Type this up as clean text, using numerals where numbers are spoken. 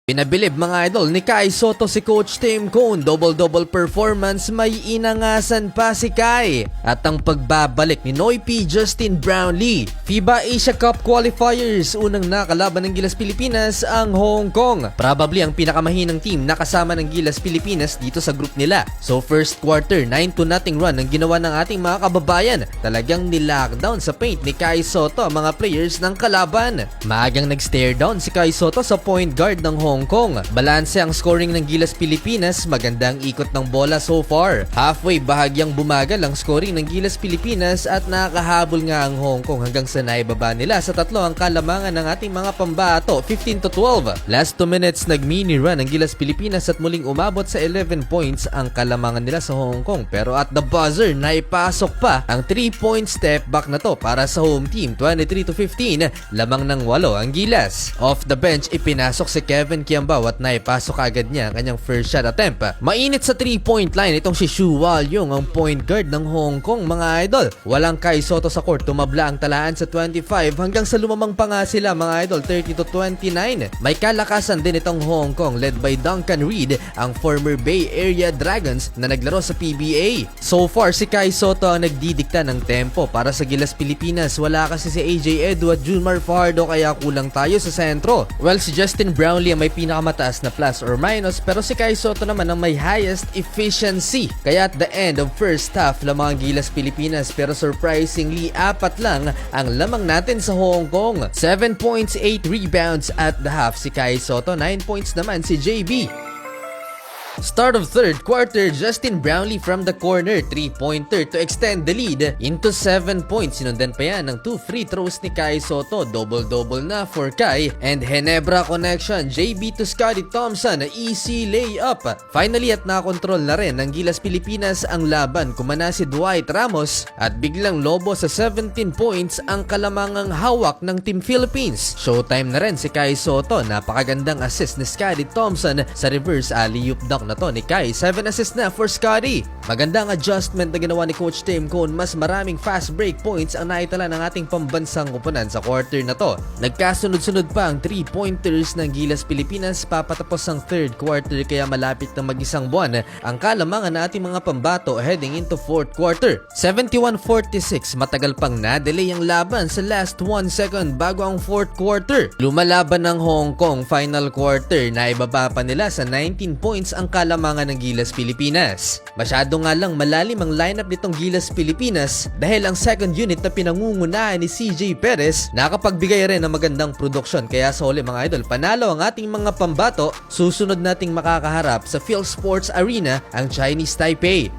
Pinabilib mga idol ni Kai Sotto si Coach Tim Cone, double-double performance, may inangasan pa si Kai. At ang pagbabalik ni Noy P. Justin Brownlee. FIBA Asia Cup Qualifiers, unang nakalaban ng Gilas Pilipinas ang Hong Kong. Probably ang pinakamahinang team na kasama ng Gilas Pilipinas dito sa group nila. So first quarter, 9-0 run ang ginawa ng ating mga kababayan. Talagang nilockdown sa paint ni Kai Sotto ang mga players ng kalaban. Maagang nag-stare down si Kai Sotto sa point guard ng Hong Kong. Balanse ang scoring ng Gilas Pilipinas, magandang ikot ng bola so far. Halfway bahagyang bumagal ang scoring ng Gilas Pilipinas at nakakahabol nga ang Hong Kong hanggang sa naibaba nila sa tatlo ang kalamangan ng ating mga pambato, 15-12. Last 2 minutes nag-mini run ang Gilas Pilipinas at muling umabot sa 11 points ang kalamangan nila sa Hong Kong. Pero at the buzzer, naipasok pa ang 3-point step back na to para sa home team, 23-15, lamang ng 8 ang Gilas. Off the bench, ipinasok si Kevin Kiambao at naipasok agad niya ang kanyang first shot attempt. Mainit sa 3-point line itong si Xu Walyong, ang point guard ng Hong Kong mga idol. Walang Kai Sotto sa court, tumabla ang talaan sa 25 hanggang sa lumamang pa nga sila mga idol, 30-29. May kalakasan din itong Hong Kong led by Duncan Reed, ang former Bay Area Dragons na naglaro sa PBA. So far si Kai Sotto ang nagdidikta ng tempo para sa Gilas Pilipinas. Wala kasi si AJ Edu at Junmar Fajardo kaya kulang tayo sa sentro. Well, si Justin Brownlee ang may pinakamataas na plus or minus, pero si Kai Sotto naman ang may highest efficiency. Kaya at the end of first half, lamang ang Gilas Pilipinas, pero surprisingly 4 lang ang lamang natin sa Hong Kong. 7 points, 8 rebounds at the half si Kai Sotto, 9 points naman si JB. Start of third quarter, Justin Brownlee from the corner, 3-pointer to extend the lead into 7 points. Sinundan pa yan ng 2 free throws ni Kai Sotto. Double-double na for Kai. And Ginebra connection, JB to Scottie Thompson, easy layup. Finally at nakontrol na rin ng Gilas Pilipinas ang laban. Kumana si Dwight Ramos at biglang lobo sa 17 points ang kalamangang hawak ng Team Philippines. Showtime na rin si Kai Sotto. Napakagandang assist ni Scottie Thompson sa reverse alley-oop dunk na to ni Kai. 7 assists na for Scottie. Magandang adjustment na ginawa ni Coach Tim Cone. Mas maraming fast break points ang naitala ng ating pambansang koponan sa quarter na to. Nagkasunod-sunod pa ang 3-pointers ng Gilas Pilipinas papatapos ang third quarter, kaya malapit na mag-isang buwan ang kalamangan na ating mga pambato heading into fourth quarter. 71-46, matagal pang na-delay ang laban sa last 1 second bago ang fourth quarter. Lumalaban ng Hong Kong final quarter, naibaba pa nila sa 19 points ang kalamangan ng Gilas Pilipinas. Masyado nga lang malalim ang lineup nitong Gilas Pilipinas dahil ang second unit na pinangungunahan ni CJ Perez nakapagbigay rin ng magandang produksyon. Kaya sa huli mga idol, panalo ang ating mga pambato. Susunod nating makakaharap sa PhilSports Arena ang Chinese Taipei.